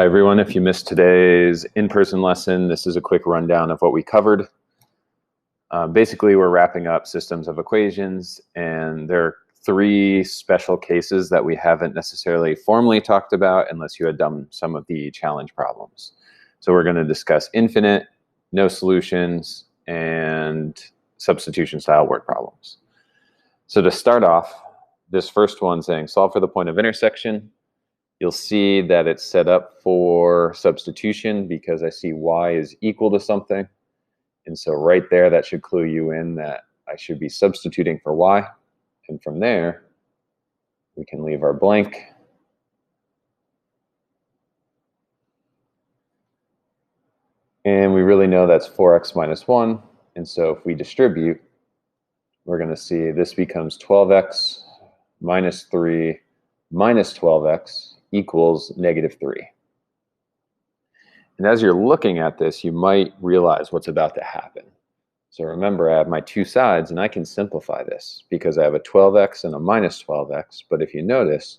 Hi, everyone. If you missed today's in-person lesson, this is a quick rundown of what we covered. Basically, we're wrapping up systems of equations, and there are three special cases that we haven't necessarily formally talked about unless you had done some of the challenge problems. So we're going to discuss infinite, no solutions, and substitution-style word problems. So to start off, this first one saying solve for the point of intersection. You'll see that it's set up for substitution because I see y is equal to something. And so right there, that should clue you in that I should be substituting for y. And from there, we can leave our blank. And we really know that's 4x minus 1. And so if we distribute, we're going to see this becomes 12x minus 3 minus 12x equals negative 3. And as you're looking at this, you might realize what's about to happen. So remember, I have my two sides, and I can simplify this because I have a 12x and a minus 12x. But if you notice,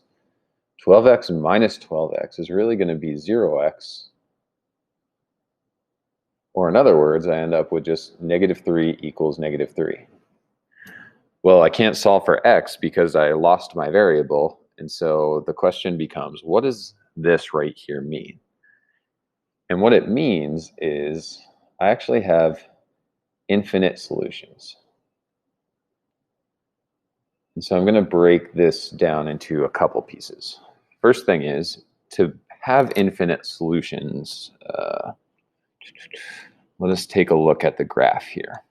12x minus 12x is really going to be 0x. Or in other words, I end up with just negative 3 equals negative 3. Well, I can't solve for x because I lost my variable. And so the question becomes, what does this right here mean? And what it means is I actually have infinite solutions. And so I'm going to break this down into a couple pieces. First thing is to have infinite solutions. Let us take a look at the graph here.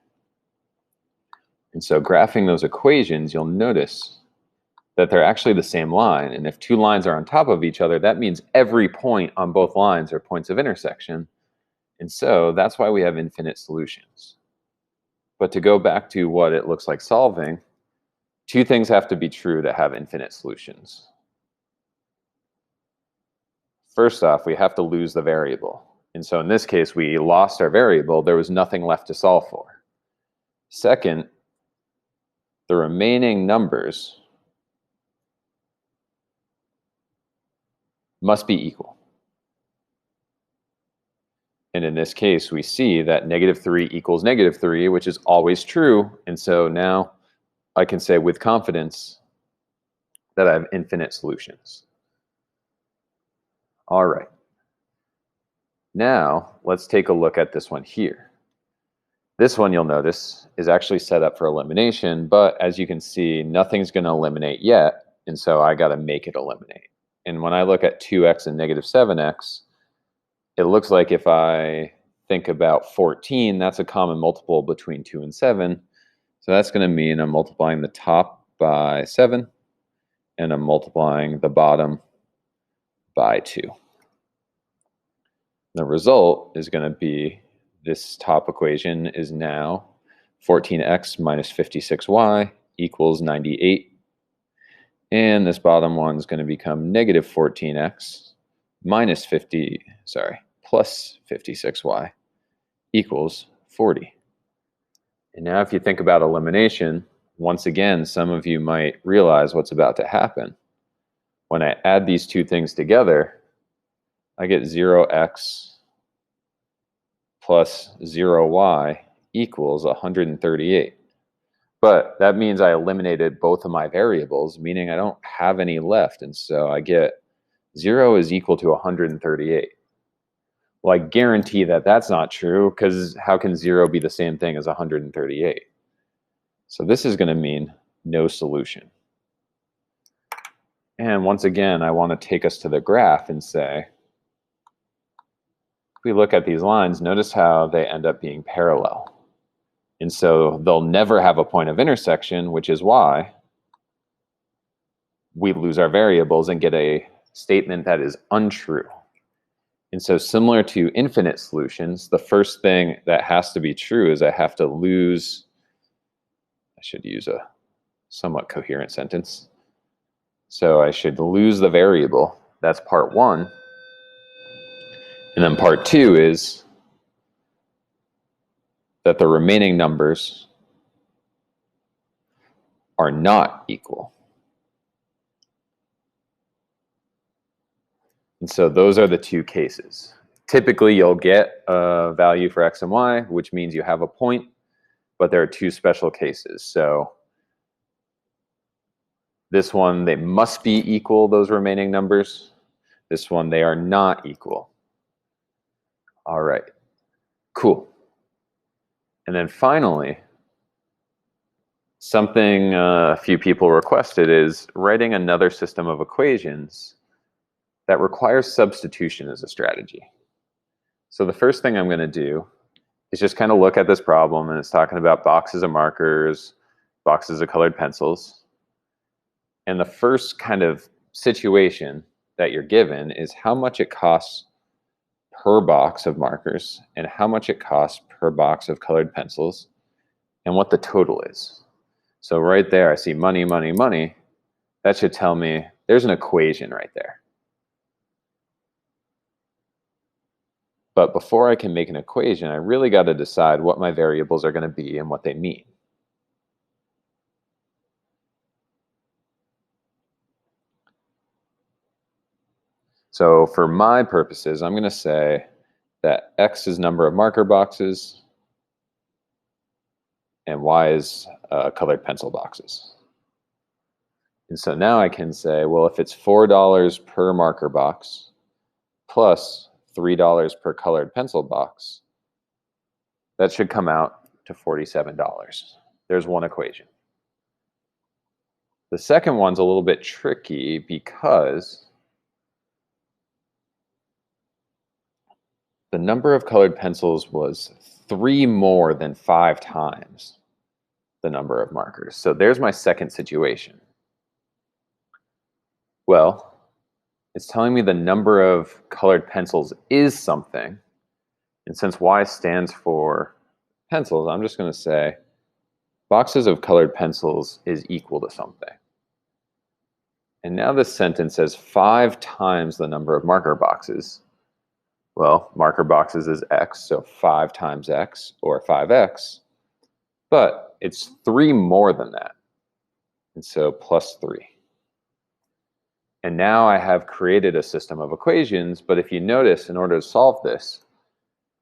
And so graphing those equations, you'll notice that they're actually the same line. And if two lines are on top of each other, that means every point on both lines are points of intersection. And so that's why we have infinite solutions. But to go back to what it looks like solving, two things have to be true to have infinite solutions. First off, we have to lose the variable. And so in this case, we lost our variable. There was nothing left to solve for. Second, the remaining numbers must be equal. And in this case, we see that negative 3 equals negative 3, which is always true. And so now I can say with confidence that I have infinite solutions. All right. Now, let's take a look at this one here. This one, you'll notice, is actually set up for elimination, but as you can see, nothing's going to eliminate yet, and so I got to make it eliminate. And when I look at 2x and negative 7x, it looks like if I think about 14, that's a common multiple between 2 and 7. So that's going to mean I'm multiplying the top by 7, and I'm multiplying the bottom by 2. The result is going to be this top equation is now 14x minus 56y equals 98. And this bottom one is going to become negative 14x plus 56y equals 40. And now if you think about elimination, once again, some of you might realize what's about to happen. When I add these two things together, I get 0x plus 0y equals 138. But that means I eliminated both of my variables, meaning I don't have any left. And so I get 0 is equal to 138. Well, I guarantee that that's not true, because how can 0 be the same thing as 138? So this is going to mean no solution. And once again, I want to take us to the graph and say, if we look at these lines, notice how they end up being parallel. And so they'll never have a point of intersection, which is why we lose our variables and get a statement that is untrue. And so similar to infinite solutions, the first thing that has to be true is I have to lose, I should use a somewhat coherent sentence. So I should lose the variable. That's part one. And then part two is that the remaining numbers are not equal. And so those are the two cases. Typically, you'll get a value for x and y, which means you have a point, but there are two special cases. So this one, they must be equal, those remaining numbers. This one, they are not equal. All right, cool. And then finally, something a few people requested is writing another system of equations that requires substitution as a strategy. So the first thing I'm going to do is just kind of look at this problem, and it's talking about boxes of markers, boxes of colored pencils. And the first kind of situation that you're given is how much it costs per box of markers and how much it costs per box of colored pencils and what the total is. So right there, I see money, money, money. That should tell me there's an equation right there. But before I can make an equation, I really got to decide what my variables are going to be and what they mean. So for my purposes, I'm going to say that x is number of marker boxes and y is colored pencil boxes. And so now I can say, well, if it's $4 per marker box plus $3 per colored pencil box, that should come out to $47. There's one equation. The second one's a little bit tricky because the number of colored pencils was 3 more than 5 times the number of markers. So there's my second situation. Well, it's telling me the number of colored pencils is something. And since y stands for pencils, I'm just going to say boxes of colored pencils is equal to something. And now this sentence says 5 times the number of marker boxes. Well, marker boxes is x, so 5 times x, or 5x. But it's 3 more than that. And so plus 3. And now I have created a system of equations, but if you notice, in order to solve this,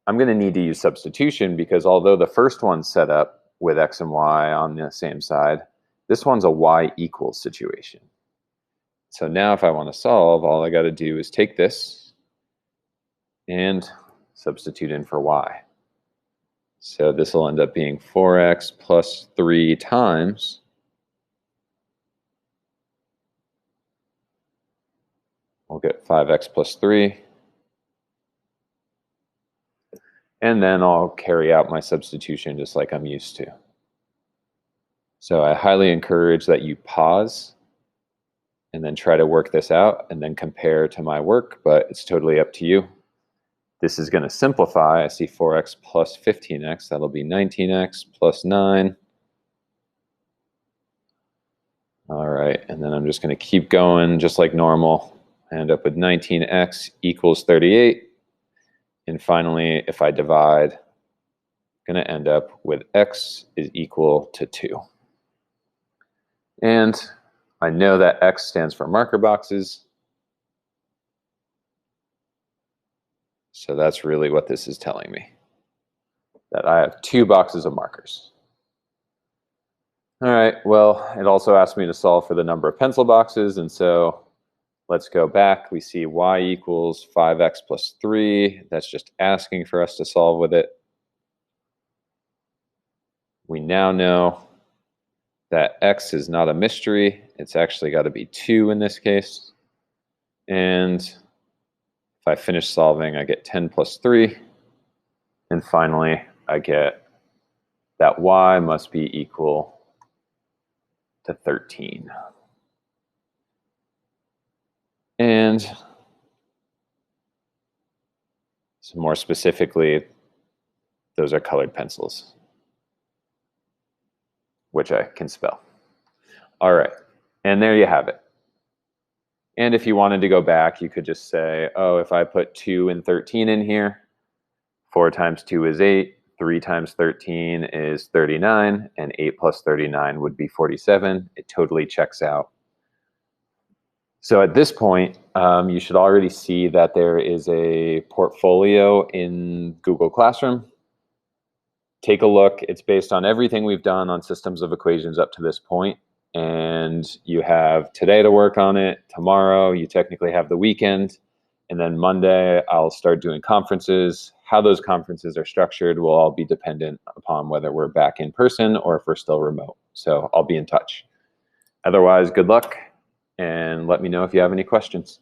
I'm going to need to use substitution because although the first one's set up with x and y on the same side, this one's a y equals situation. So now if I want to solve, all I got to do is take this and substitute in for y. So this will end up being 4x plus 3 times we'll get 5x plus 3. And then I'll carry out my substitution just like I'm used to. So I highly encourage that you pause and then try to work this out and then compare to my work, but it's totally up to you. This is going to simplify. I see 4x plus 15x. That'll be 19x plus 9. All right, and then I'm just going to keep going just like normal. I end up with 19x equals 38. And finally, if I divide, I'm going to end up with x is equal to 2. And I know that x stands for marker boxes. So that's really what this is telling me, that I have 2 boxes of markers. All right, well, it also asked me to solve for the number of pencil boxes, and so let's go back. We see y equals 5x plus 3. That's just asking for us to solve with it. We now know that x is not a mystery. It's actually got to be 2 in this case. And if I finish solving, I get 10 plus 3. And finally, I get that y must be equal to 13. And so more specifically, those are colored pencils, which I can spell. All right, and there you have it. And if you wanted to go back, you could just say, oh, if I put 2 and 13 in here, 4 times 2 is 8, 3 times 13 is 39, and 8 plus 39 would be 47. It totally checks out. So at this point, you should already see that there is a portfolio in Google Classroom. Take a look. It's based on everything we've done on systems of equations up to this point. And you have today to work on it. Tomorrow, you technically have the weekend. And then Monday, I'll start doing conferences. How those conferences are structured will all be dependent upon whether we're back in person or if we're still remote. So I'll be in touch. Otherwise, good luck, and let me know if you have any questions.